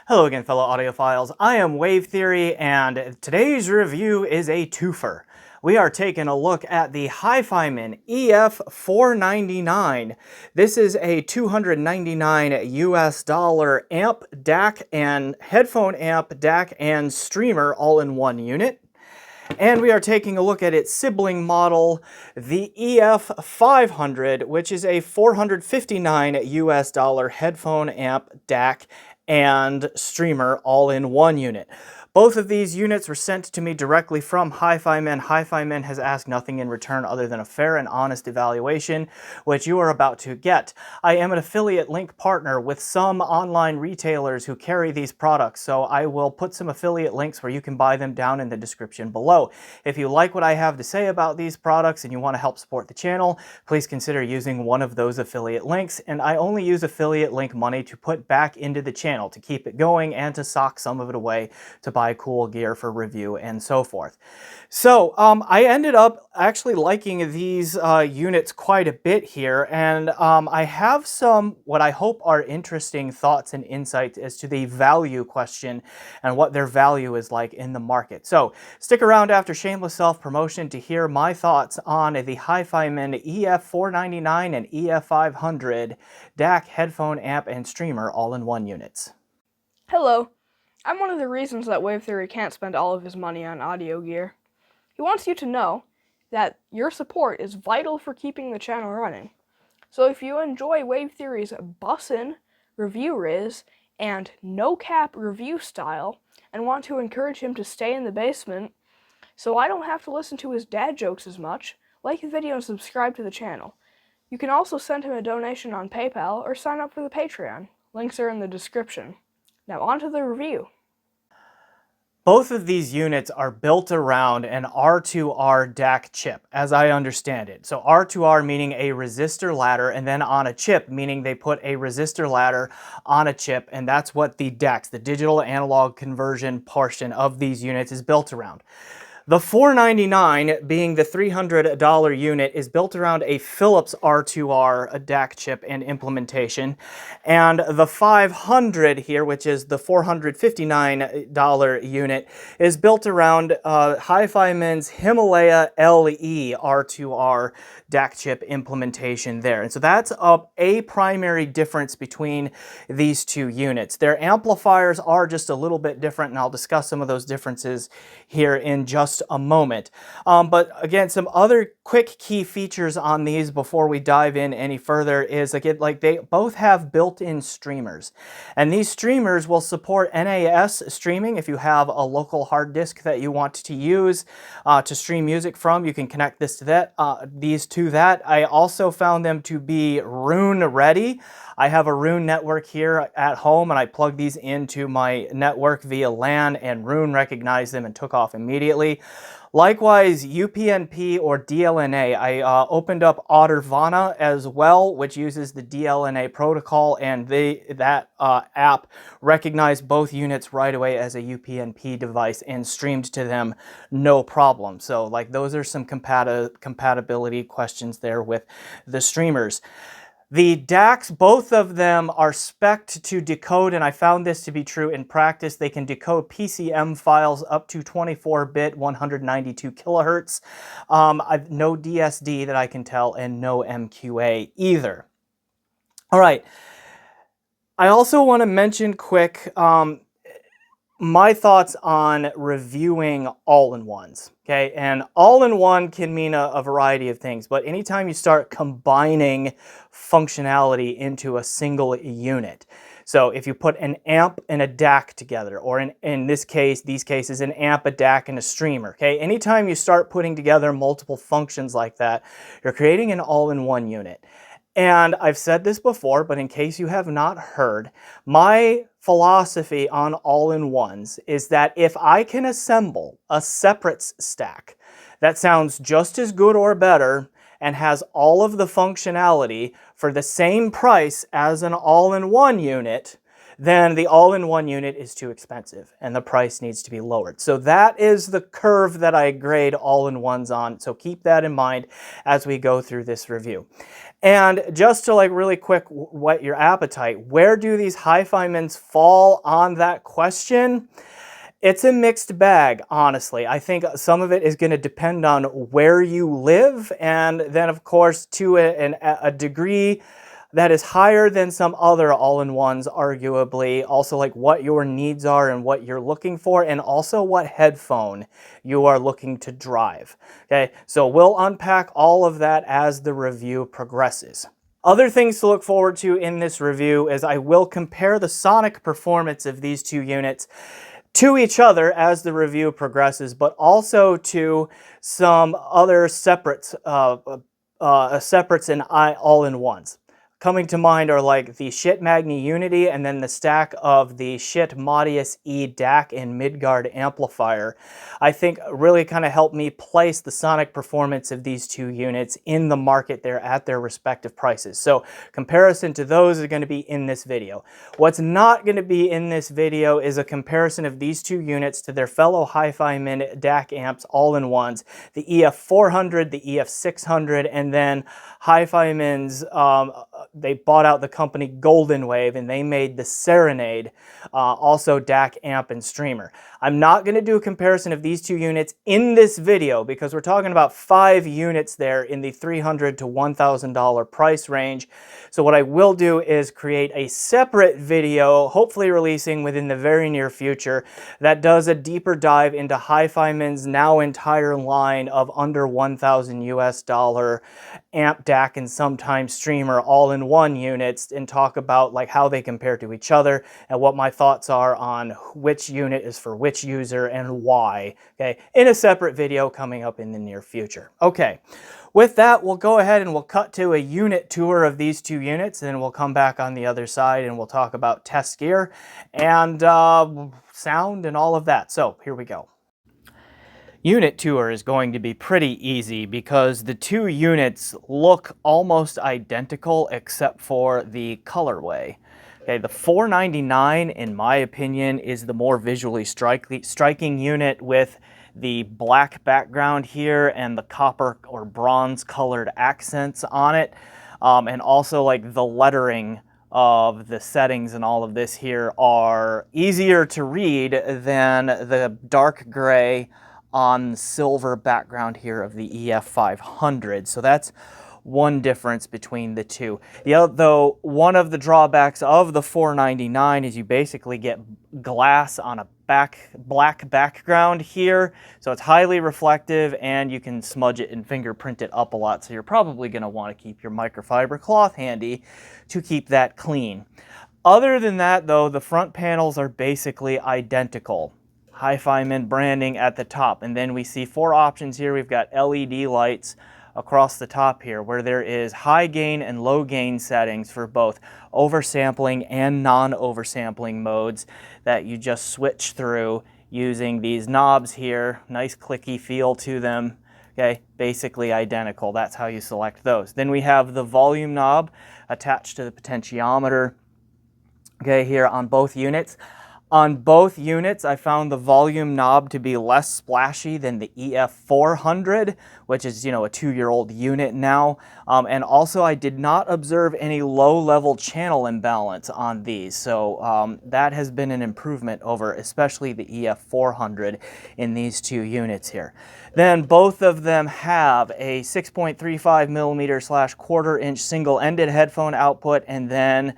Hello again, fellow audiophiles. I am Wave Theory, and today's review is a twofer. We are taking a look at the HiFiMan EF499. This is a $299 US amp, DAC, and headphone amp, DAC, and streamer all in one unit. And we are taking a look at its sibling model, the EF500, which is a $459 US headphone amp, DAC, and streamer all in one unit. Both of these units were sent to me directly from HiFiMan. HiFiMan has asked nothing in return other than a fair and honest evaluation, which you are about to get. I am an affiliate link partner with some online retailers who carry these products, so I will put some affiliate links where you can buy them down in the description below. If you like what I have to say about these products and you want to help support the channel, please consider using one of those affiliate links, and I only use affiliate link money to put back into the channel to keep it going and to sock some of it away to buy cool gear for review and so forth. So I ended up actually liking these units quite a bit here, and I have some what I hope are interesting thoughts and insights as to the value question and what their value is like in the market. So stick around after shameless self-promotion to hear my thoughts on the HiFiMan EF499 and EF500 DAC headphone amp and streamer all-in-one units. Hello. I'm one of the reasons that Wave Theory can't spend all of his money on audio gear. He wants you to know that your support is vital for keeping the channel running. So if you enjoy Wave Theory's bussin' review riz and no-cap review style and want to encourage him to stay in the basement so I don't have to listen to his dad jokes as much, like the video and subscribe to the channel. You can also send him a donation on PayPal or sign up for the Patreon. Links are in the description. Now on to the review. Both of these units are built around an R2R DAC chip, as I understand it. So R2R meaning a resistor ladder, and then on a chip meaning they put a resistor ladder on a chip, and that's what the DACs, the digital analog conversion portion of these units, is built around. The $499, being the $300 unit, is built around a Philips R2R DAC chip and implementation. And the 500 here, which is the $459 unit, is built around HiFiMan's Himalaya LE R2R DAC chip implementation there. And so that's a primary difference between these two units. Their amplifiers are just a little bit different, and I'll discuss some of those differences here in just a moment. But again, some other quick key features on these before we dive in any further is, again, like they both have built-in streamers. And these streamers will support NAS streaming. If you have a local hard disk that you want to use to stream music from, you can connect this to that, these to that. I also found them to be Roon ready. I have a Roon network here at home, and I plugged these into my network via LAN, and Roon recognized them and took off immediately. Likewise, UPnP or DLNA, I opened up Ottervana as well, which uses the DLNA protocol, and that app recognized both units right away as a UPnP device and streamed to them no problem. So like those are some compatibility questions there with the streamers. The DACs, both of them are spec'd to decode, and I found this to be true in practice. They can decode PCM files up to 24-bit, 192 kilohertz. I've no DSD that I can tell, and no MQA either. All right. I also want to mention quick my thoughts on reviewing all-in-ones, okay? And all-in-one can mean a variety of things, but anytime you start combining functionality into a single unit, so if you put an amp and a DAC together, or in this case, these cases, an amp, a DAC, and a streamer, okay? Anytime you start putting together multiple functions like that, you're creating an all-in-one unit. And I've said this before, but in case you have not heard, my philosophy on all-in-ones is that if I can assemble a separates stack that sounds just as good or better and has all of the functionality for the same price as an all-in-one unit, then the all-in-one unit is too expensive and the price needs to be lowered. So that is the curve that I grade all-in-ones on. So keep that in mind as we go through this review. And just to like really quick whet your appetite, where do these HiFiMans fall on that question? It's a mixed bag, honestly. I think some of it is going to depend on where you live, and then of course to a degree that is higher than some other all-in-ones, arguably. Also like what your needs are and what you're looking for, and also what headphone you are looking to drive. Okay, so we'll unpack all of that as the review progresses. Other things to look forward to in this review is I will compare the sonic performance of these two units to each other as the review progresses, but also to some other separates and all-in-ones. Coming to mind are like the Schiit Magni Unity and then the stack of the Schiit Modius E DAC and Midgard amplifier. I think really kind of helped me place the sonic performance of these two units in the market there at their respective prices. So comparison to those are going to be in this video. What's not going to be in this video is a comparison of these two units to their fellow HiFiMan DAC amps all-in-ones, the EF400, the EF600, and then HiFiMan's they bought out the company Golden Wave and they made the Serenade, also DAC amp and streamer. I'm not going to do a comparison of these two units in this video because we're talking about 5 units there in the $300 to $1,000 price range. So what I will do is create a separate video, hopefully releasing within the very near future, that does a deeper dive into HiFiMan's now entire line of under $1,000 US amp DAC and sometimes streamer all-in-one units, and talk about like how they compare to each other and what my thoughts are on which unit is for which user and why, okay, in a separate video coming up in the near future. Okay, with that, we'll go ahead and we'll cut to a unit tour of these two units, and then we'll come back on the other side and we'll talk about test gear and sound and all of that. So here we go. Unit tour is going to be pretty easy because the two units look almost identical except for the colorway. Okay, the 499, in my opinion, is the more visually striking unit with the black background here and the copper or bronze colored accents on it. And also like the lettering of the settings and all of this here are easier to read than the dark gray on the silver background here of the EF500. So that's one difference between the two. Though one of the drawbacks of the 499 is you basically get glass on a black background here, so it's highly reflective and you can smudge it and fingerprint it up a lot, so you're probably going to want to keep your microfiber cloth handy to keep that clean. Other than that though, the front panels are basically identical. HiFiMan branding at the top, and then we see 4 options here. We've got LED lights across the top here where there is high gain and low gain settings for both oversampling and non-oversampling modes that you just switch through using these knobs here. Nice clicky feel to them. Okay, basically identical. That's how you select those. Then we have the volume knob attached to the potentiometer, okay, here on both units. On both units, I found the volume knob to be less splashy than the EF400, which is, you know, a 2-year-old unit now. And also, I did not observe any low-level channel imbalance on these. So that has been an improvement over especially the EF400 in these two units here. Then both of them have a 6.35 millimeter / 1/4-inch single-ended headphone output, and then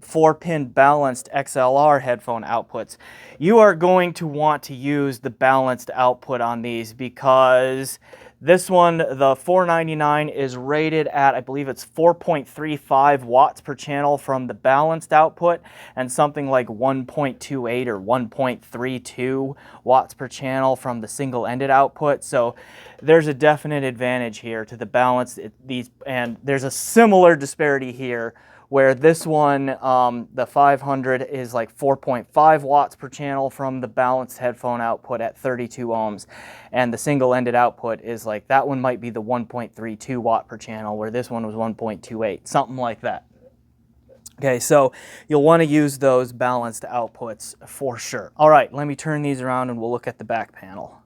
4-pin balanced XLR headphone outputs. You are going to want to use the balanced output on these because this one, the 499, is rated at, I believe it's 4.35 watts per channel from the balanced output and something like 1.28 or 1.32 watts per channel from the single-ended output. So there's a definite advantage here to the balanced, and there's a similar disparity here where this one, the 500, is like 4.5 watts per channel from the balanced headphone output at 32 ohms. And the single-ended output is like, that one might be the 1.32 watt per channel, where this one was 1.28, something like that. Okay, so you'll want to use those balanced outputs for sure. All right, let me turn these around and we'll look at the back panel.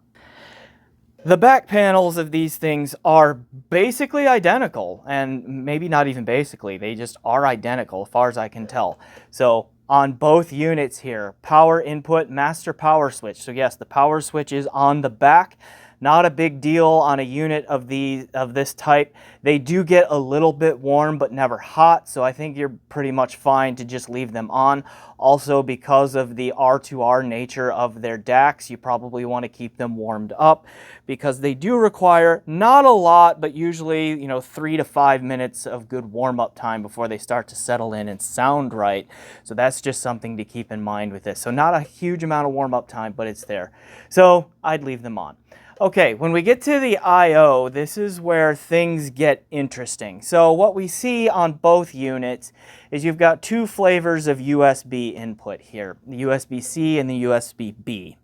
The back panels of these things are basically identical, and maybe not even basically, they just are identical as far as I can tell. So on both units here, power input, master power switch. So yes, the power switch is on the back. Not a big deal on a unit of this type. They do get a little bit warm, but never hot, so I think you're pretty much fine to just leave them on. Also, because of the R2R nature of their DACs, you probably want to keep them warmed up because they do require not a lot, but usually, 3 to 5 minutes of good warm-up time before they start to settle in and sound right. So that's just something to keep in mind with this. So not a huge amount of warm-up time, but it's there. So I'd leave them on. Okay, when we get to the I/O, this is where things get interesting. So what we see on both units is you've got two flavors of USB input here, the USB-C and the USB-B.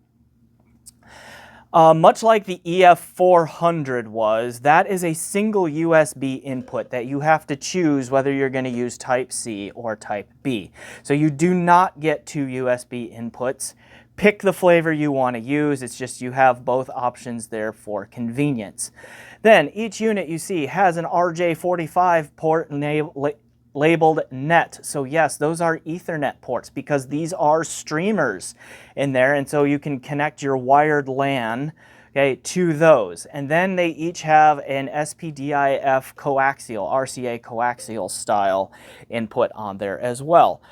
Much like the EF400 was, that is a single USB input that you have to choose whether you're going to use Type C or Type B. So you do not get two USB inputs. Pick the flavor you want to use. It's just you have both options there for convenience. Then each unit you see has an RJ45 port labeled net. So yes, those are Ethernet ports because these are streamers in there, and so you can connect your wired LAN, okay, to those. And then they each have an SPDIF coaxial, RCA coaxial style input on there as well.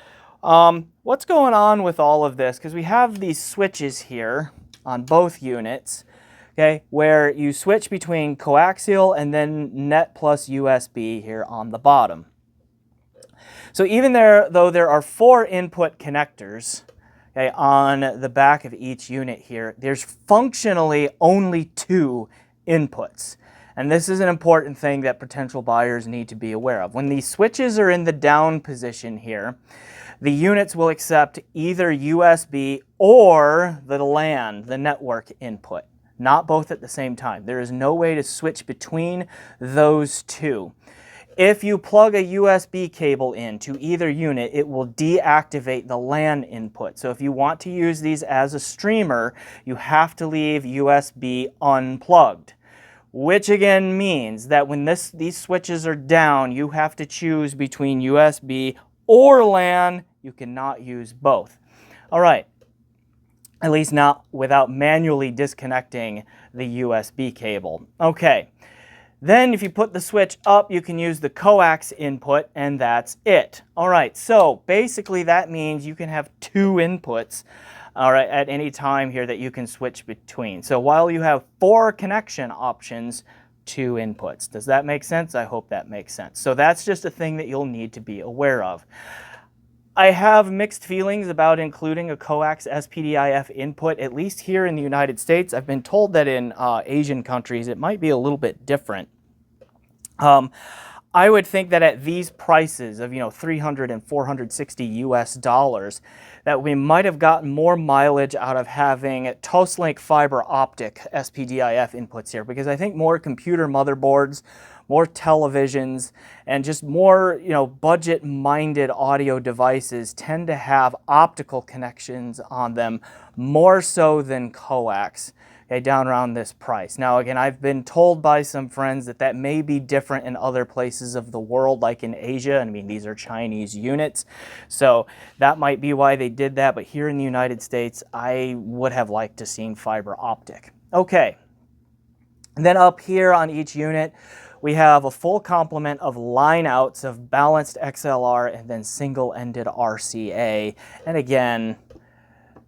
What's going on with all of this? Because we have these switches here on both units, okay, where you switch between coaxial and then net plus USB here on the bottom. So even though there are 4 input connectors, okay, on the back of each unit here, there's functionally only 2 inputs. And this is an important thing that potential buyers need to be aware of. When these switches are in the down position here, the units will accept either USB or the LAN, the network input, not both at the same time. There is no way to switch between those two. If you plug a USB cable into either unit, it will deactivate the LAN input. So if you want to use these as a streamer, you have to leave USB unplugged, which again means that when these switches are down, you have to choose between USB or LAN. You cannot use both. All right, at least not without manually disconnecting the USB cable. Okay, then if you put the switch up, you can use the coax input, and that's it. All right, so basically that means you can have 2 inputs, all right, at any time here that you can switch between. So while you have 4 connection options, 2 inputs. Does that make sense? I hope that makes sense. So that's just a thing that you'll need to be aware of. I have mixed feelings about including a coax SPDIF input, at least here in the United States. I've been told that in Asian countries it might be a little bit different. I would think that at these prices of, $300 and $460 US, that we might have gotten more mileage out of having Toslink fiber optic SPDIF inputs here, because I think more computer motherboards, more televisions, and just more, budget-minded audio devices tend to have optical connections on them more so than coax, okay, down around this price. Now, again, I've been told by some friends that that may be different in other places of the world, like in Asia. I mean, these are Chinese units, so that might be why they did that, but here in the United States, I would have liked to seen fiber optic. Okay, and then up here on each unit, we have a full complement of line outs of balanced XLR and then single-ended RCA. And again,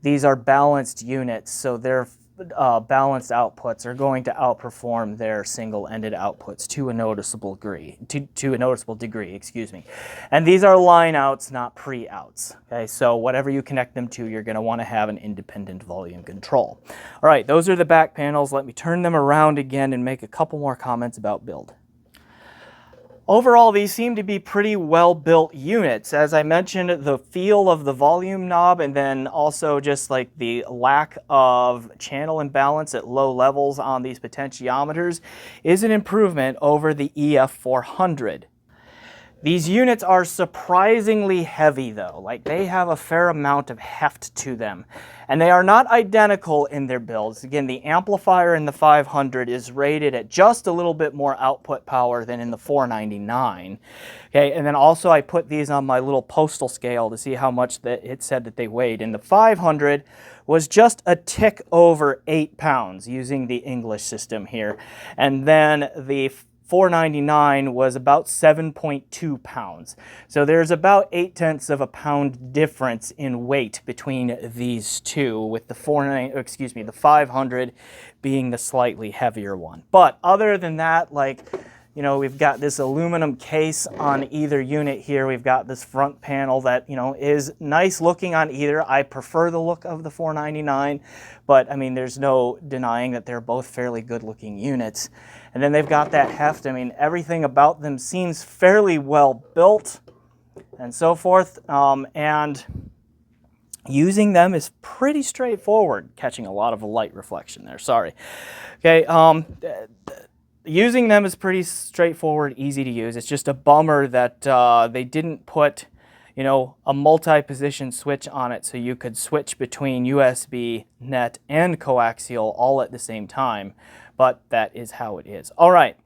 these are balanced units, so their balanced outputs are going to outperform their single-ended outputs to a noticeable degree. Excuse me. And these are line outs, not pre-outs. Okay, so whatever you connect them to, you're going to want to have an independent volume control. All right, those are the back panels. Let me turn them around again and make a couple more comments about build. Overall, these seem to be pretty well-built units. As I mentioned, the feel of the volume knob and then also just like the lack of channel imbalance at low levels on these potentiometers is an improvement over the EF400. These units are surprisingly heavy though, like they have a fair amount of heft to them. And they are not identical in their builds. Again, the amplifier in the 500 is rated at just a little bit more output power than in the 499. Okay, and then also I put these on my little postal scale to see how much that it said that they weighed. And the 500 was just a tick over 8 pounds using the English system here. And then the 499 was about 7.2 pounds. So there's about 0.8 of a pound difference in weight between these two, with the 500 being the slightly heavier one. But other than that, like, you know, we've got this aluminum case on either unit here. We've got this front panel that, you know, is nice looking on either. I prefer the look of the 499, but I mean, there's no denying that they're both fairly good looking units. And then they've got that heft. I mean, everything about them seems fairly well built and so forth. And using them is pretty straightforward. Catching a lot of light reflection there, sorry. Okay, using them is pretty straightforward, easy to use. It's just a bummer that they didn't put, you know, a multi-position switch on it so you could switch between USB, net, and coaxial all at the same time. But that is how it is. All right,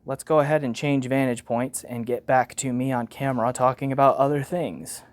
let's go ahead and change vantage points and get back to me on camera talking about other things.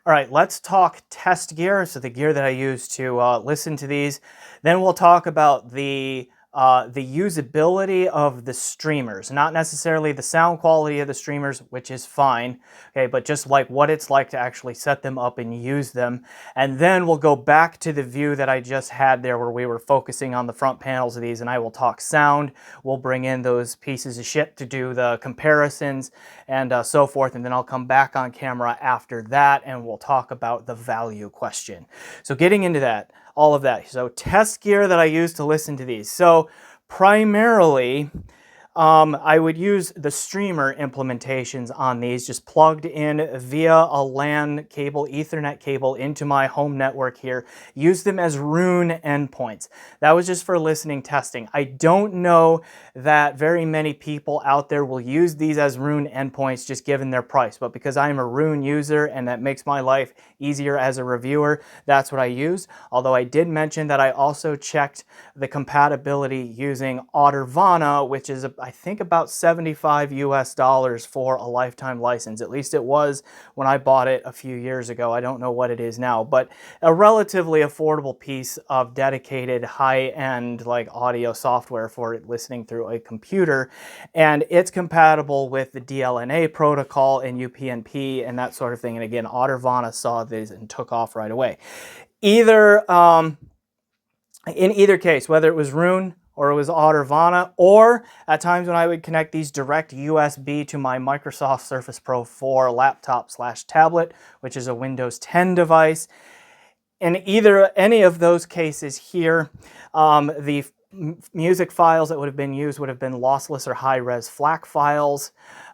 All right, let's talk test gear, so the gear that I use to listen to these. Then we'll talk about the usability of the streamers, not necessarily the sound quality of the streamers, which is fine, okay, but just like what it's like to actually set them up and use them. And then we'll go back to the view that I just had there where we were focusing on the front panels of these, and I will talk sound. We'll bring in those pieces of shit to do the comparisons and so forth, and then I'll come back on camera after that and we'll talk about the value question. So getting into that, all of that. So test gear that I use to listen to these. So primarily, I would use the streamer implementations on these, just plugged in via a LAN cable, Ethernet cable into my home network here. Use them as Roon endpoints. That was just for listening testing. I don't know that very many people out there will use these as Roon endpoints just given their price, but because I'm a Roon user and that makes my life easier as a reviewer, that's what I use. Although I did mention that I also checked the compatibility using Audirvana, which is I think about $75 US for a lifetime license. At least it was when I bought it a few years ago. I don't know what it is now, but a relatively affordable piece of dedicated high-end like audio software for listening through a computer. And it's compatible with the DLNA protocol and UPnP and that sort of thing. And again, Audirvana saw these and took off right away. In either case, whether it was Roon or it was Audirvana, or at times when I would connect these direct USB to my Microsoft Surface Pro 4 laptop/tablet, which is a Windows 10 device. In any of those cases here, the music files that would have been used would have been lossless or high-res FLAC files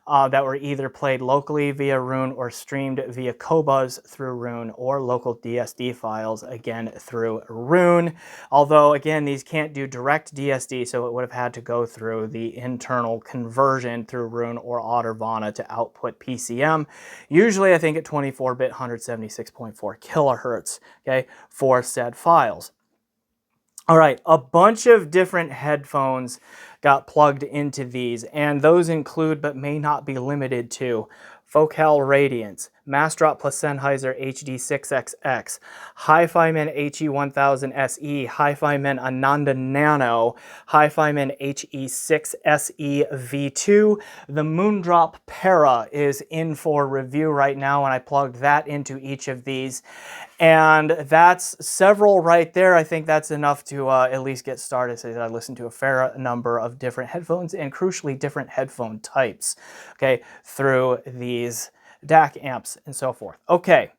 that were either played locally via Roon or streamed via Qobuz through Roon, or local DSD files, again, through Roon. Although, again, these can't do direct DSD, so it would have had to go through the internal conversion through Roon or Audirvana to output PCM. Usually, I think at 24-bit, 176.4 kilohertz, okay, for said files. All right, a bunch of different headphones got plugged into these, and those include, but may not be limited to, Focal Radiance, Mastrop plus Sennheiser HD6XX, HiFiMan HE1000 SE, HiFiMan Ananda Nano, HiFiMan HE6 SE V2. The Moondrop Para is in for review right now, and I plugged that into each of these. And that's several right there. I think that's enough to at least get started, so that I listened to a fair number of different headphones, and crucially different headphone types, okay, through these DAC amps and so forth. Okay,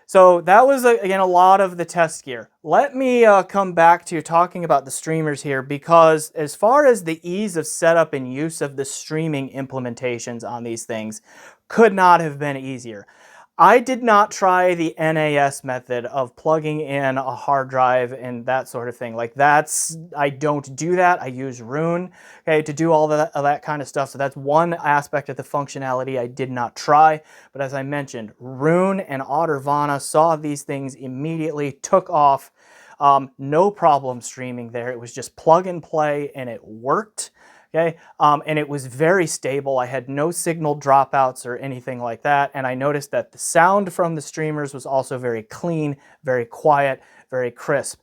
so that was, again, a lot of the test gear. Let me come back to talking about the streamers here, because as far as the ease of setup and use of the streaming implementations on these things, could not have been easier. I did not try the NAS method of plugging in a hard drive and that sort of thing. Like I don't do that. I use Roon, okay, to do all that kind of stuff. So that's one aspect of the functionality I did not try. But as I mentioned, Roon and Ottervana saw these things immediately, took off. No problem streaming there. It was just plug and play and it worked. Okay, and it was very stable. I had no signal dropouts or anything like that. And I noticed that the sound from the streamers was also very clean, very quiet, very crisp.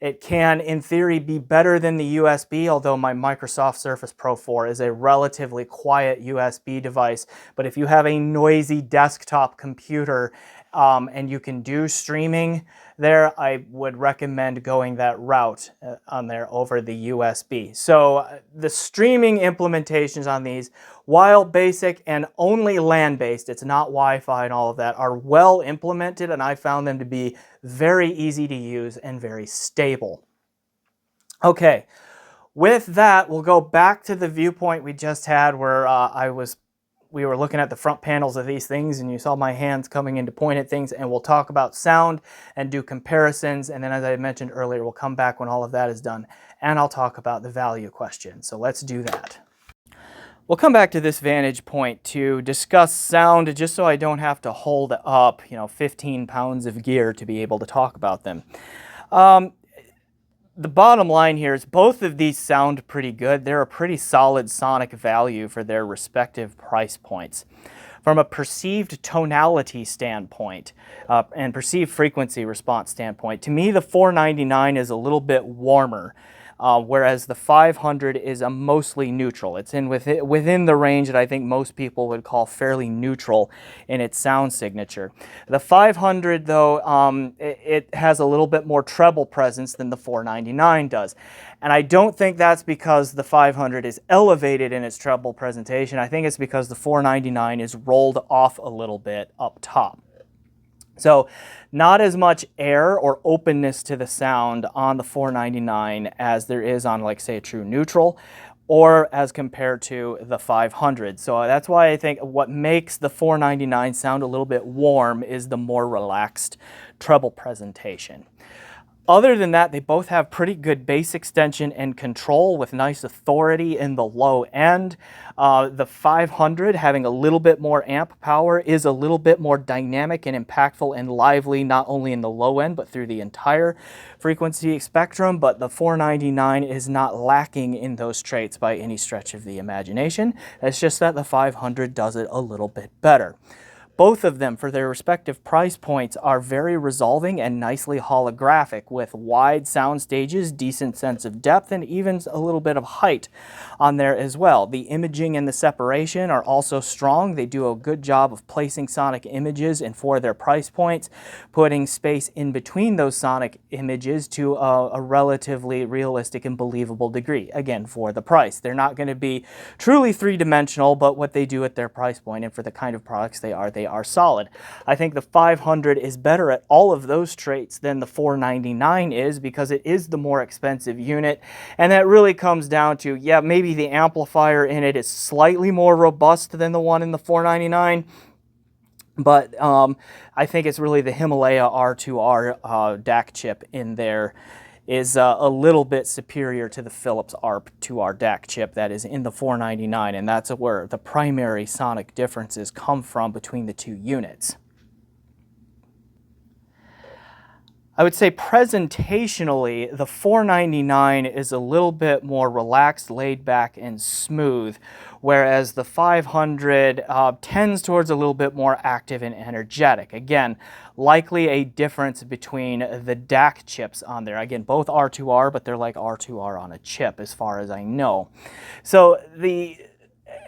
It can, in theory, be better than the USB, although my Microsoft Surface Pro 4 is a relatively quiet USB device. But if you have a noisy desktop computer and you can do streaming there, I would recommend going that route on there over the USB. So the streaming implementations on these, while basic and only LAN-based, it's not Wi-Fi and all of that, are well implemented, and I found them to be very easy to use and very stable. Okay, with that, we'll go back to the viewpoint we just had where we were looking at the front panels of these things and you saw my hands coming in to point at things, and we'll talk about sound and do comparisons. And then, as I mentioned earlier, we'll come back when all of that is done and I'll talk about the value question. So let's do that. We'll come back to this vantage point to discuss sound, just so I don't have to hold up, 15 pounds of gear to be able to talk about them. The bottom line here is both of these sound pretty good. They're a pretty solid sonic value for their respective price points. From a perceived tonality standpoint and perceived frequency response standpoint, to me the 499 is a little bit warmer, whereas the 500 is a mostly neutral. It's within the range that I think most people would call fairly neutral in its sound signature. The 500, though, it has a little bit more treble presence than the 499 does. And I don't think that's because the 500 is elevated in its treble presentation. I think it's because the 499 is rolled off a little bit up top. So not as much air or openness to the sound on the 499 as there is on, like, say, a true neutral, or as compared to the 500. So that's why I think what makes the 499 sound a little bit warm is the more relaxed treble presentation. Other than that, they both have pretty good bass extension and control with nice authority in the low end. The 500, having a little bit more amp power, is a little bit more dynamic and impactful and lively, not only in the low end, but through the entire frequency spectrum. But the 499 is not lacking in those traits by any stretch of the imagination. It's just that the 500 does it a little bit better. Both of them, for their respective price points, are very resolving and nicely holographic, with wide sound stages, decent sense of depth, and even a little bit of height on there as well. The imaging and the separation are also strong. They do a good job of placing sonic images, and for their price points, putting space in between those sonic images to a relatively realistic and believable degree. Again, for the price. They're not going to be truly three-dimensional, but what they do at their price point and for the kind of products they are solid. I think the 500 is better at all of those traits than the 499 is, because it is the more expensive unit, and that really comes down to, yeah, maybe the amplifier in it is slightly more robust than the one in the 499, but I think it's really the Himalaya R2R DAC chip in there is a little bit superior to the Philips ARP2R DAC chip that is in the 499, and that's where the primary sonic differences come from between the two units. I would say presentationally, the 499 is a little bit more relaxed, laid back, and smooth, whereas the 500 tends towards a little bit more active and energetic. Again, likely a difference between the DAC chips on there. Again, both R2R, but they're like R2R on a chip as far as I know. So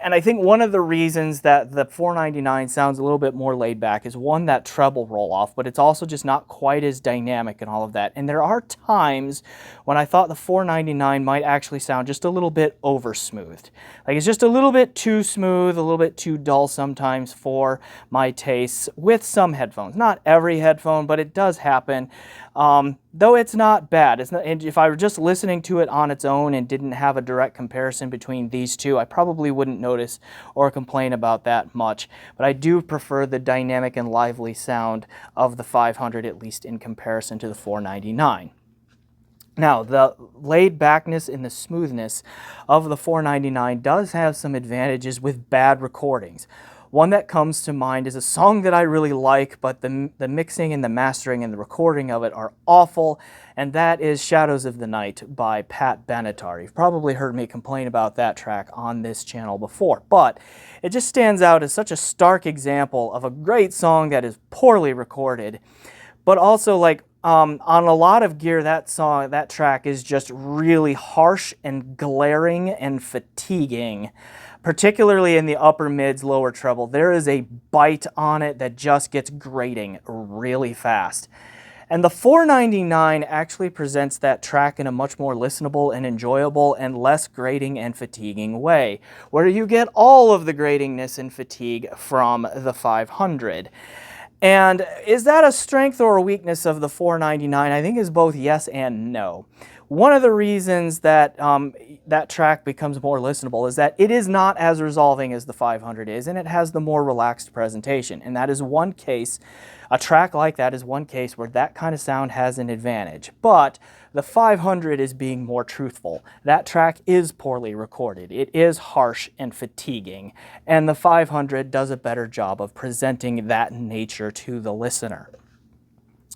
and I think one of the reasons that the 499 sounds a little bit more laid back is, one, that treble roll off, but it's also just not quite as dynamic and all of that. And there are times when I thought the 499 might actually sound just a little bit over smoothed. Like, it's just a little bit too smooth, a little bit too dull sometimes for my tastes with some headphones. Not every headphone, but it does happen. Though it's not bad. And if I were just listening to it on its own and didn't have a direct comparison between these two, I probably wouldn't notice or complain about that much, but I do prefer the dynamic and lively sound of the 500, at least in comparison to the 499. Now, the laid backness and the smoothness of the 499 does have some advantages with bad recordings. One that comes to mind is a song that I really like, but the mixing and the mastering and the recording of it are awful, and that is Shadows of the Night by Pat Benatar. You've probably heard me complain about that track on this channel before, but it just stands out as such a stark example of a great song that is poorly recorded, but also like on a lot of gear, that track is just really harsh and glaring and fatiguing. Particularly in the upper mids, lower treble, there is a bite on it that just gets grating really fast. And the 499 actually presents that track in a much more listenable and enjoyable and less grating and fatiguing way, where you get all of the gratingness and fatigue from the 500. And is that a strength or a weakness of the 499? I think is both yes and no. One of the reasons that that track becomes more listenable is that it is not as resolving as the 500 is, and it has the more relaxed presentation. And that is one case, a track like that is one case where that kind of sound has an advantage. But the 500 is being more truthful. That track is poorly recorded. It is harsh and fatiguing, and the 500 does a better job of presenting that nature to the listener.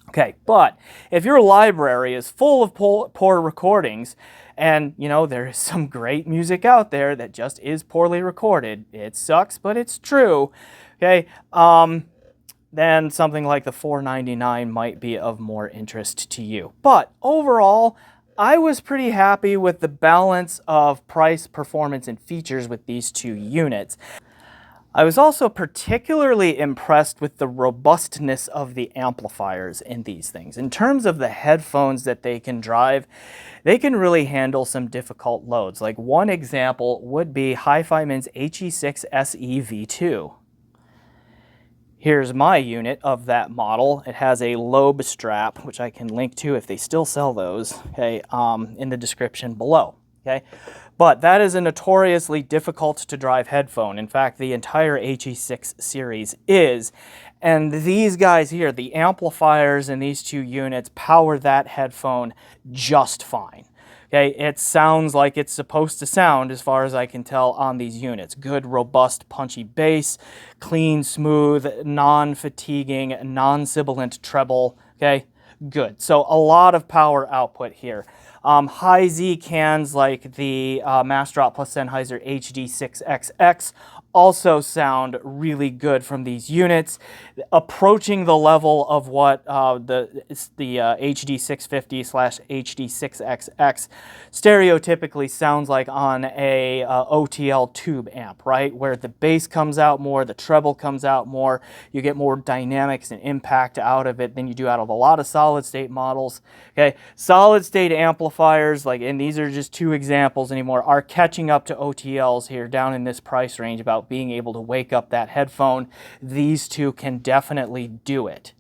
Okay, but if your library is full of poor recordings, and you know there is some great music out there that just is poorly recorded, it sucks, but it's true, okay, then something like the 499 might be of more interest to you. But overall, I was pretty happy with the balance of price, performance, and features with these two units. I was also particularly impressed with the robustness of the amplifiers in these things. In terms of the headphones that they can drive, they can really handle some difficult loads. Like one example would be HiFiMan's HE6 SE V2. Here's my unit of that model. It has a lobe strap, which I can link to if they still sell those, okay, in the description below. Okay, but that is a notoriously difficult to drive headphone. In fact, the entire HE6 series is. And these guys here, the amplifiers in these two units, power that headphone just fine. Okay, it sounds like it's supposed to sound as far as I can tell on these units. Good, robust, punchy bass, clean, smooth, non-fatiguing, non-sibilant treble. Okay, good. So a lot of power output here. High Z cans like the Massdrop plus Sennheiser HD6XX also sound really good from these units, approaching the level of what the HD650/HD6XX stereotypically sounds like on a OTL tube amp, right? Where the bass comes out more, the treble comes out more, you get more dynamics and impact out of it than you do out of a lot of solid state models. Okay, solid state amplifiers, like, and these are just two examples anymore, are catching up to OTLs here down in this price range about being able to wake up that headphone. These two can definitely do it.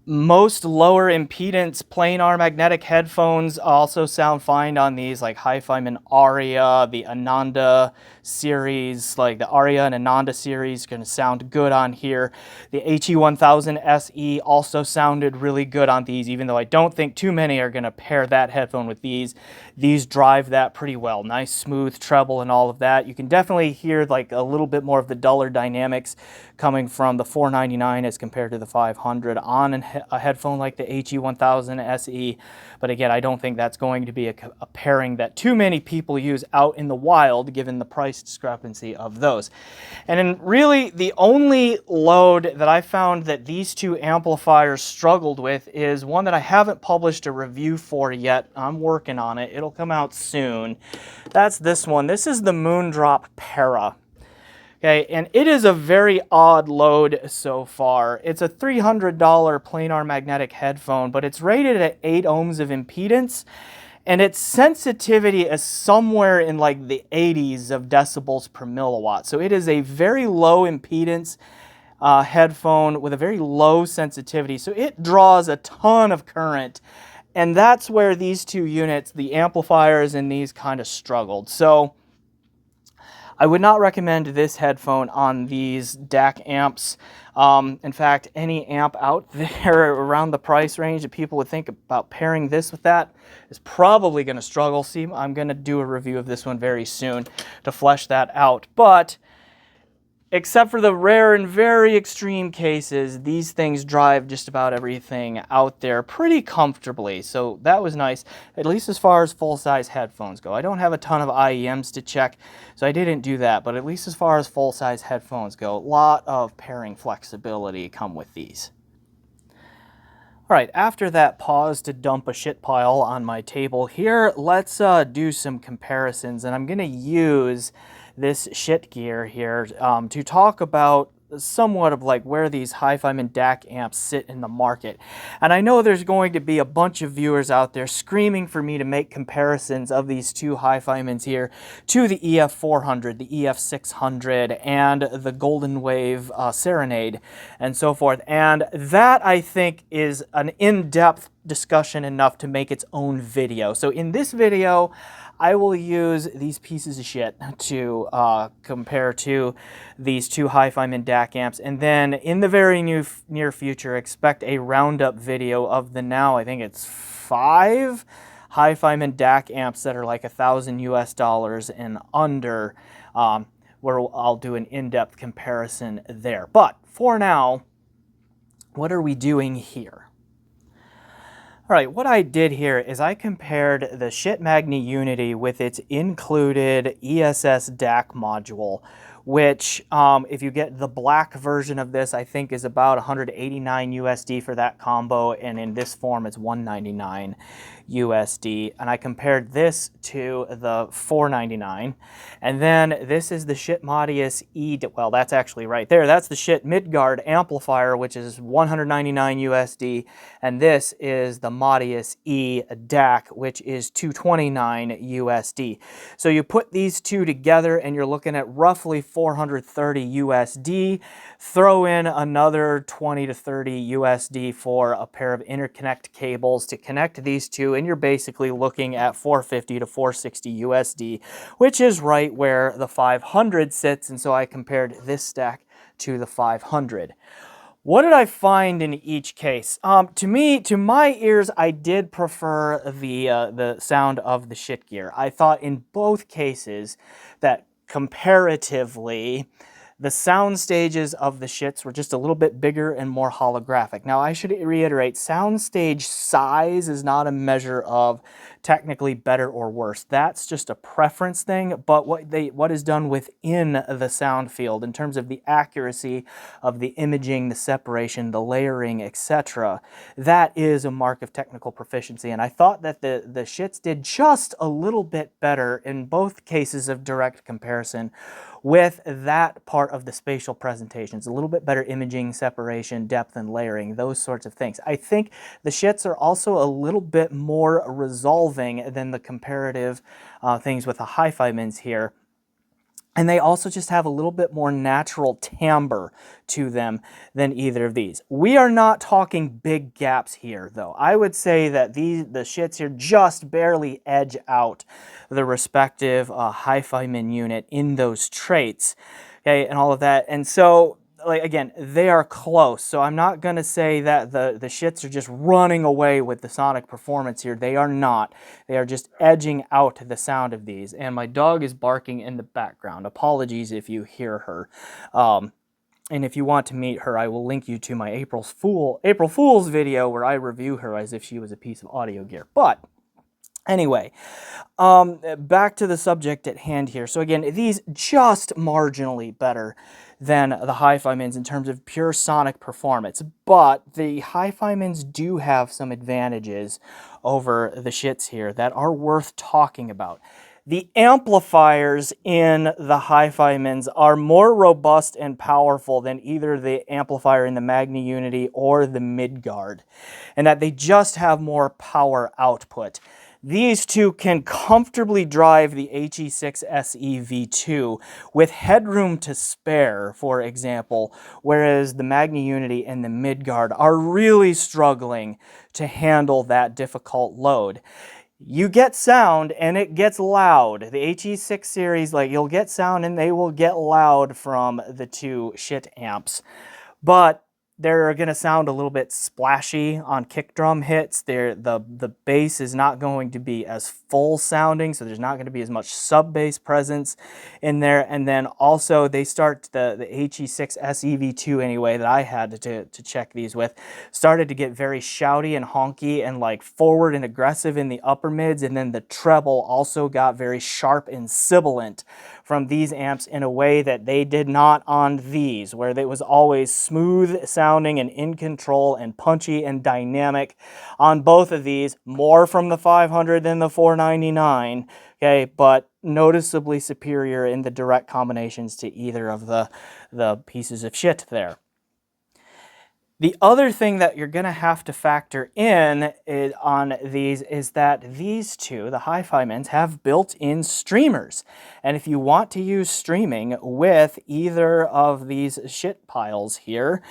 Most lower impedance planar magnetic headphones also sound fine on these, like HiFiMan Aria, the Ananda series, like the Aria and Ananda series going to sound good on here. The HE1000 SE also sounded really good on these, even though I don't think too many are going to pair that headphone with these. These drive that pretty well. Nice smooth treble and all of that. You can definitely hear like a little bit more of the duller dynamics coming from the 499 as compared to the 500 on a headphone like the HE1000 SE. But again, I don't think that's going to be a pairing that too many people use out in the wild, given the price discrepancy of those. And then really the only load that I found that these two amplifiers struggled with is one that I haven't published a review for yet. I'm working on it. It'll come out soon. That's this one. This is the Moondrop Para. Okay, and it is a very odd load so far. It's a $300 planar magnetic headphone, but it's rated at 8 ohms of impedance, and its sensitivity is somewhere in like the 80s of decibels per milliwatt. So it is a very low impedance headphone with a very low sensitivity. So it draws a ton of current, And that's where these two units, the amplifiers and these, kind of struggled. So I would not recommend this headphone on these DAC amps. In fact, any amp out there around the price range that people would think about pairing this with that is probably going to struggle. See, I'm going to do a review of this one very soon to flesh that out. But except for the rare and very extreme cases, these things drive just about everything out there pretty comfortably. So that was nice, at least as far as full-size headphones go. I don't have a ton of IEMs to check, so I didn't do that. But at least as far as full-size headphones go, a lot of pairing flexibility come with these. All right, after that pause to dump a shit pile on my table here, let's do some comparisons. And I'm going to use this Schiit gear here to talk about somewhat of like where these HiFiMan DAC amps sit in the market. And I know there's going to be a bunch of viewers out there screaming for me to make comparisons of these two HiFiMans here to the EF400, the EF600, and the Golden Wave Serenade, and so forth. And that, I think, is an in-depth discussion enough to make its own video. So in this video, I will use these pieces of shit to compare to these two HiFiMan DAC amps, and then in the very near future, expect a roundup video of the now, I think it's 5 HiFiMan DAC amps that are like $1,000 and under, where I'll do an in-depth comparison there. But for now, what are we doing here? All right, what I did here is I compared the Schiit Magni Unity with its included ESS DAC module, which if you get the black version of this, I think is about $189 USD for that combo, and in this form it's $199 USD. And I compared this to the $499, and then this is the Schiit Modius E, well, that's actually right there, that's the Schiit Midgard amplifier, which is $199 USD, and this is the Modius E DAC, which is $229 USD. So you put these two together and you're looking at roughly $430 USD. Throw in another $20 to $30 USD for a pair of interconnect cables to connect these two, and you're basically looking at $450 to $460 USD, which is right where the 500 sits, and so I compared this stack to the 500. What did I find in each case? To my ears, I did prefer the sound of the Schiit gear. I thought in both cases that comparatively, the sound stages of the Schiits were just a little bit bigger and more holographic. Now, I should reiterate, soundstage size is not a measure of technically better or worse. That's just a preference thing, but what is done within the sound field in terms of the accuracy of the imaging, the separation, the layering, etc., that is a mark of technical proficiency. And I thought that the Schiits did just a little bit better in both cases of direct comparison with that part of the spatial presentations, a little bit better imaging, separation, depth, and layering, those sorts of things. I think the Schiits are also a little bit more resolving than the comparative things with the HiFiMans here. And they also just have a little bit more natural timbre to them than either of these. We are not talking big gaps here, though. I would say that the Schiits here just barely edge out the respective HiFiMan unit in those traits, okay, and all of that. And so, like, again, they are close. So I'm not going to say that the Schiits are just running away with the sonic performance here. They are not. They are just edging out the sound of these. And my dog is barking in the background. Apologies if you hear her. And if you want to meet her, I will link you to my April Fool's video where I review her as if she was a piece of audio gear. But anyway, back to the subject at hand here. So again, these just marginally better than the HiFiMans in terms of pure sonic performance, but the HiFiMans do have some advantages over the Schiits here that are worth talking about. The amplifiers in the HiFiMans are more robust and powerful than either the amplifier in the Magni Unity or the Midgard, and that they just have more power output. These two can comfortably drive the HE6 SE-V2 with headroom to spare, for example, whereas the Magni Unity and the Midgard are really struggling to handle that difficult load. You get sound and it gets loud. The HE6 series, like, you'll get sound and they will get loud from the two Schiit amps. But they're going to sound a little bit splashy on kick drum hits. The bass is not going to be as full sounding, so there's not going to be as much sub bass presence in there. And then also they start, the HE6 SEV2 anyway, that I had to check these with, started to get very shouty and honky and like forward and aggressive in the upper mids. And then the treble also got very sharp and sibilant from these amps in a way that they did not on these, where it was always smooth sounding and in control and punchy and dynamic on both of these. More from the 500 than the 499, okay, but noticeably superior in the direct combinations to either of the pieces of Schiit there. The other thing that you're going to have to factor in on these is that these two, the HiFiMans, have built-in streamers. And if you want to use streaming with either of these Schiit piles here,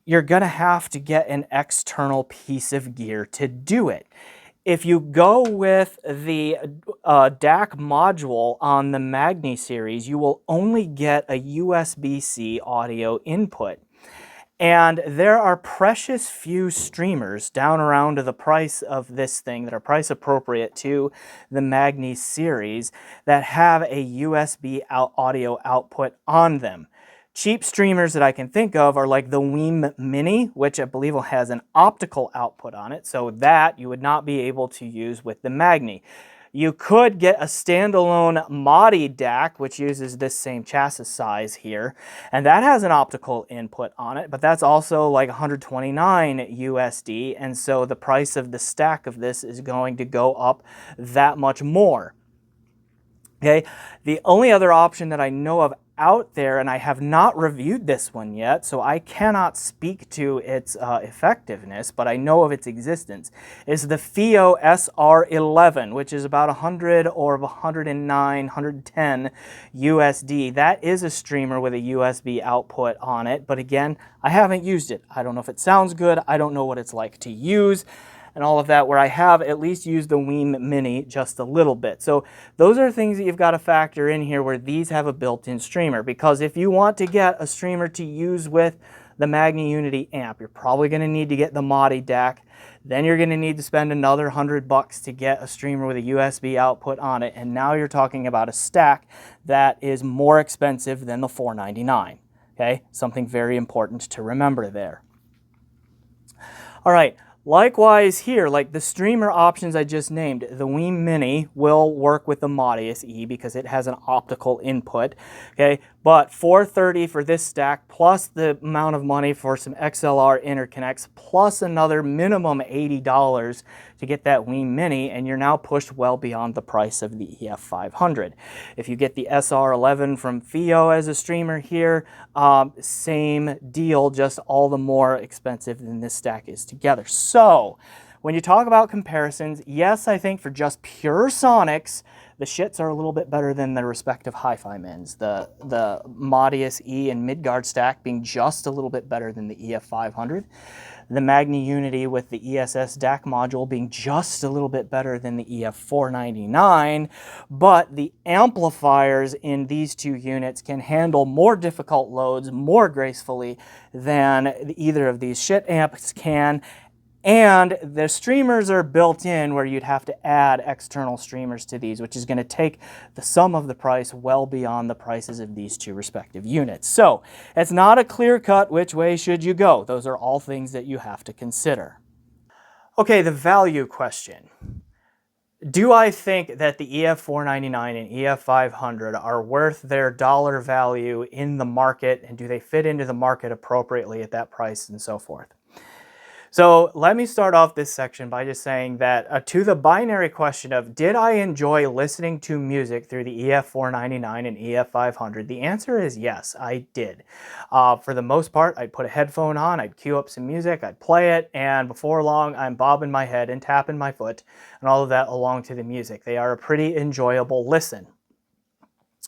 you're going to have to get an external piece of gear to do it. If you go with the DAC module on the Magni series, you will only get a USB-C audio input. And there are precious few streamers down around to the price of this thing that are price appropriate to the Magni series that have a USB audio output on them. Cheap streamers that I can think of are like the Weem Mini, which I believe has an optical output on it, so that you would not be able to use with the Magni. You could get a standalone Modi DAC, which uses this same chassis size here, and that has an optical input on it, but that's also like 129 USD, and so the price of the stack of this is going to go up that much more. Okay, the only other option that I know of out there, and I have not reviewed this one yet, so I cannot speak to its effectiveness, but I know of its existence, is the FiiO SR11, which is about 100 or 109, 110 USD. That is a streamer with a USB output on it, but again, I haven't used it. I don't know if it sounds good. I don't know what it's like to use and all of that, where I have at least used the Weem Mini just a little bit. So those are things that you've got to factor in here where these have a built-in streamer, because if you want to get a streamer to use with the Magni Unity amp, you're probably going to need to get the Modi DAC. Then you're going to need to spend another $100 to get a streamer with a USB output on it, and now you're talking about a stack that is more expensive than the 499. Okay, something very important to remember there. All right. Likewise here, like the streamer options I just named, the Weem Mini will work with the Modius E because it has an optical input, okay? But $430 for this stack, plus the amount of money for some XLR interconnects, plus another minimum $80 to get that Weem Mini, and you're now pushed well beyond the price of the EF500. If you get the SR11 from FiiO as a streamer here, same deal, just all the more expensive than this stack is together. So, when you talk about comparisons, yes, I think for just pure sonics, the Schiits are a little bit better than their respective HiFiMans. The Modius E and Midgard stack being just a little bit better than the EF500. The Magni Unity with the ESS DAC module being just a little bit better than the EF499, but the amplifiers in these two units can handle more difficult loads more gracefully than either of these Schiit amps can. And the streamers are built in where you'd have to add external streamers to these, which is going to take the sum of the price well beyond the prices of these two respective units. So it's not a clear cut which way should you go. Those are all things that you have to consider. Okay, the value question. Do I think that the EF499 and EF500 are worth their dollar value in the market, and do they fit into the market appropriately at that price and so forth? So let me start off this section by just saying that to the binary question of did I enjoy listening to music through the EF499 and EF500, the answer is yes, I did. For the most part, I'd put a headphone on, I'd cue up some music, I'd play it, and before long I'm bobbing my head and tapping my foot and all of that along to the music. They are a pretty enjoyable listen.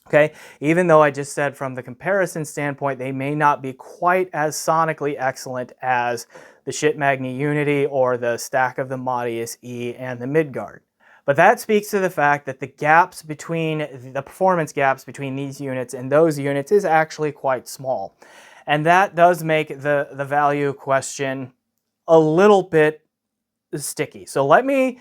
Okay, even though I just said from the comparison standpoint, they may not be quite as sonically excellent as the Schiit Magni Unity or the stack of the Modius E and the Midgard. But that speaks to the fact that the gaps between, the performance gaps between these units and those units is actually quite small. And that does make the value question a little bit sticky. So let me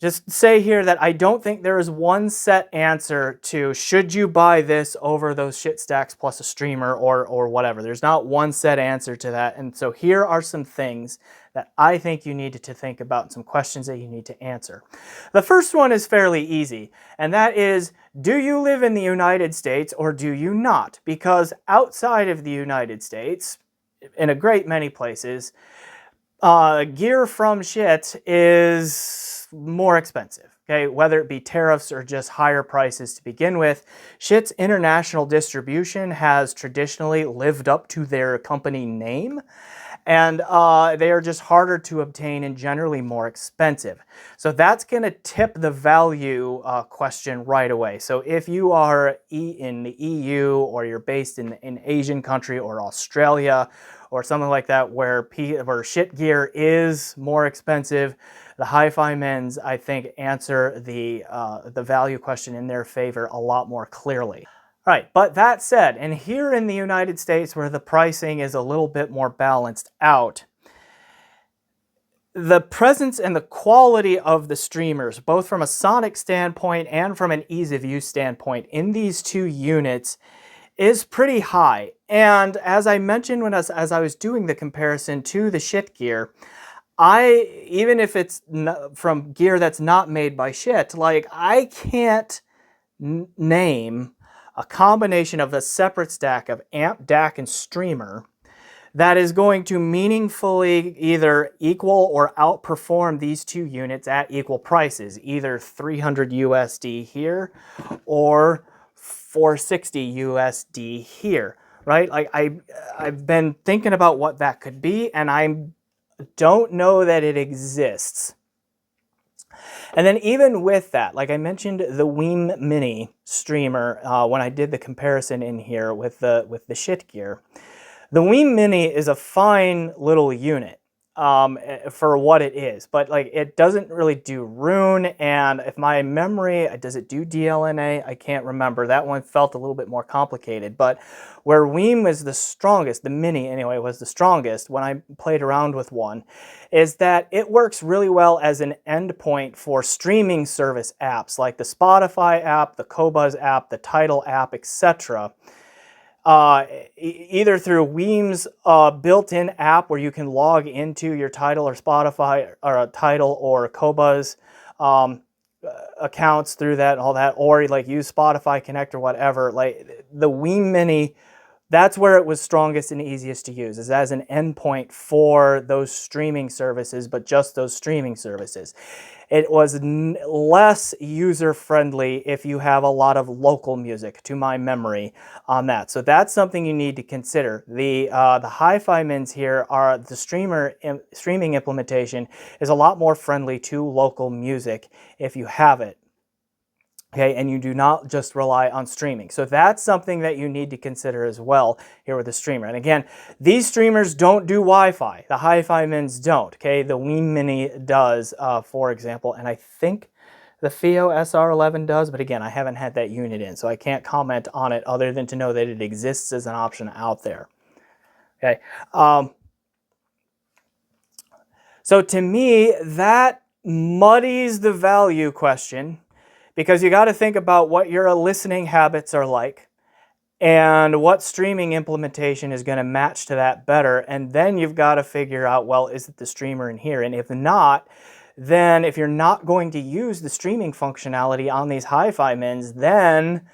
just say here that I don't think there is one set answer to should you buy this over those Schiit stacks plus a streamer or whatever. There's not one set answer to that. And so here are some things that I think you need to think about and some questions that you need to answer. The first one is fairly easy, and that is, do you live in the United States or do you not? Because outside of the United States, in a great many places, gear from Schiit is more expensive, okay? Whether it be tariffs or just higher prices to begin with. Schiit's international distribution has traditionally lived up to their company name, and they are just harder to obtain and generally more expensive. So that's going to tip the value question right away. So if you are in the EU or you're based in an Asian country or Australia or something like that where Schiit gear is more expensive, the HiFiMans, I think, answer the value question in their favor a lot more clearly. All right, but that said, and here in the United States where the pricing is a little bit more balanced out, the presence and the quality of the streamers, both from a sonic standpoint and from an ease of use standpoint in these two units, is pretty high. And as I mentioned as I was doing the comparison to the Schiit gear, even if it's from gear that's not made by Schiit, like I can't name a combination of a separate stack of amp, DAC, and streamer that is going to meaningfully either equal or outperform these two units at equal prices, either 300 USD here or 460 USD here, right? Like I've been thinking about what that could be, and I don't know that it exists. And then even with that, like I mentioned the Weem Mini streamer when I did the comparison in here with the Schiit gear. The Weem Mini is a fine little unit for what it is, but like it doesn't really do Rune, and if my memory, does it do DLNA? I can't remember. That one felt a little bit more complicated, but where Weem was the strongest, the Mini anyway, was the strongest when I played around with one, is that it works really well as an endpoint for streaming service apps like the Spotify app, the Qobuz app, the Tidal app, etc. Either through Weem's built-in app where you can log into your Tidal or Spotify or Tidal or Qobuz accounts through that and all that, or like use Spotify Connect or whatever. Like the Weem Mini, that's where it was strongest and easiest to use, is as an endpoint for those streaming services, but just those streaming services. It was less user-friendly if you have a lot of local music, to my memory, on that. So that's something you need to consider. The HiFiMans here are the streaming implementation is a lot more friendly to local music if you have it. Okay, and you do not just rely on streaming. So that's something that you need to consider as well here with the streamer. And again, these streamers don't do Wi-Fi. The HiFiMans don't. Okay, the Weem Mini does, for example, and I think the FiiO SR11 does, but again, I haven't had that unit in, so I can't comment on it other than to know that it exists as an option out there. Okay, so to me, that muddies the value question, because you got to think about what your listening habits are like and what streaming implementation is going to match to that better. And then you've got to figure out, well, is it the streamer in here? And if not, then if you're not going to use the streaming functionality on these HiFiMans, then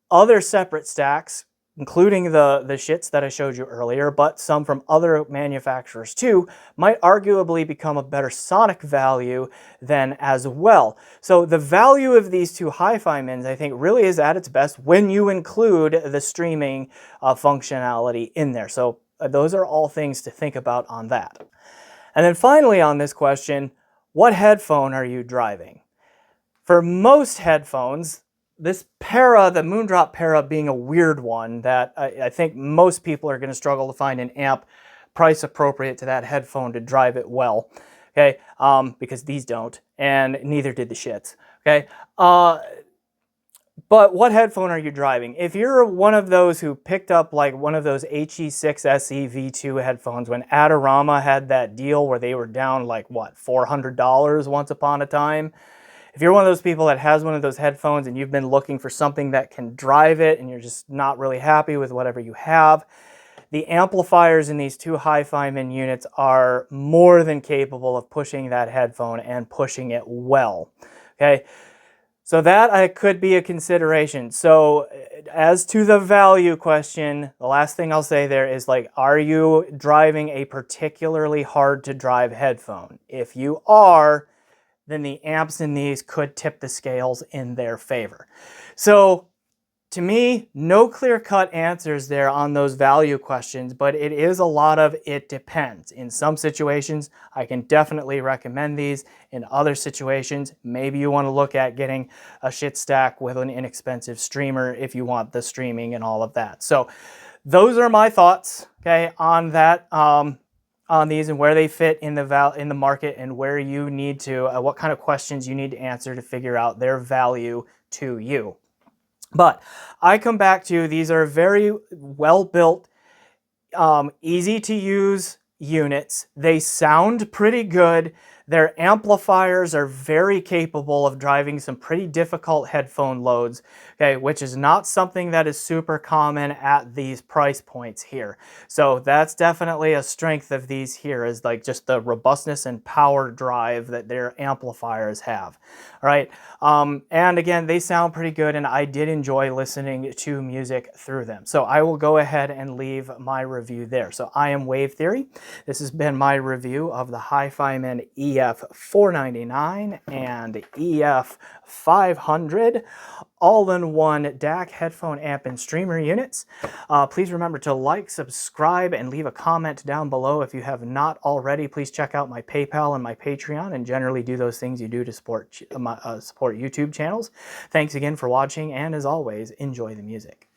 other separate stacks including the Schiits that I showed you earlier, but some from other manufacturers too, might arguably become a better sonic value then as well. So the value of these two HiFiMans, I think, really is at its best when you include the streaming functionality in there. So those are all things to think about on that. And then finally on this question, what headphone are you driving? For most headphones, this Para, the Moondrop Para, being a weird one that I think most people are going to struggle to find an amp price appropriate to that headphone to drive it well, okay? Because these don't, and neither did the Schiits, okay? But what headphone are you driving? If you're one of those who picked up like one of those HE6SE V2 headphones when Adorama had that deal where they were down like, what, $400 once upon a time? If you're one of those people that has one of those headphones and you've been looking for something that can drive it and you're just not really happy with whatever you have, the amplifiers in these two HiFiMan units are more than capable of pushing that headphone and pushing it well, okay? So that could be a consideration. So as to the value question, the last thing I'll say there is like, are you driving a particularly hard to drive headphone? If you are, then the amps in these could tip the scales in their favor. So to me, no clear-cut answers there on those value questions, but it is a lot of it depends. In some situations, I can definitely recommend these. In other situations, maybe you want to look at getting a Schiit stack with an inexpensive streamer if you want the streaming and all of that. So those are my thoughts, okay, on that. On these and where they fit in the market and where you need to, what kind of questions you need to answer to figure out their value to you. But I come back to these are very well built, easy to use units. They sound pretty good. Their amplifiers are very capable of driving some pretty difficult headphone loads, okay, which is not something that is super common at these price points here. So that's definitely a strength of these here, is like just the robustness and power drive that their amplifiers have. All right, and again, they sound pretty good, and I did enjoy listening to music through them. So I will go ahead and leave my review there. So I am Wave Theory. This has been my review of the HiFiMan EF499 and EF500 all-in-one DAC headphone amp and streamer units. Please remember to like, subscribe, and leave a comment down below if you have not already. Please check out my PayPal and my Patreon, and generally do those things you do to support YouTube channels. Thanks again for watching, and as always, enjoy the music.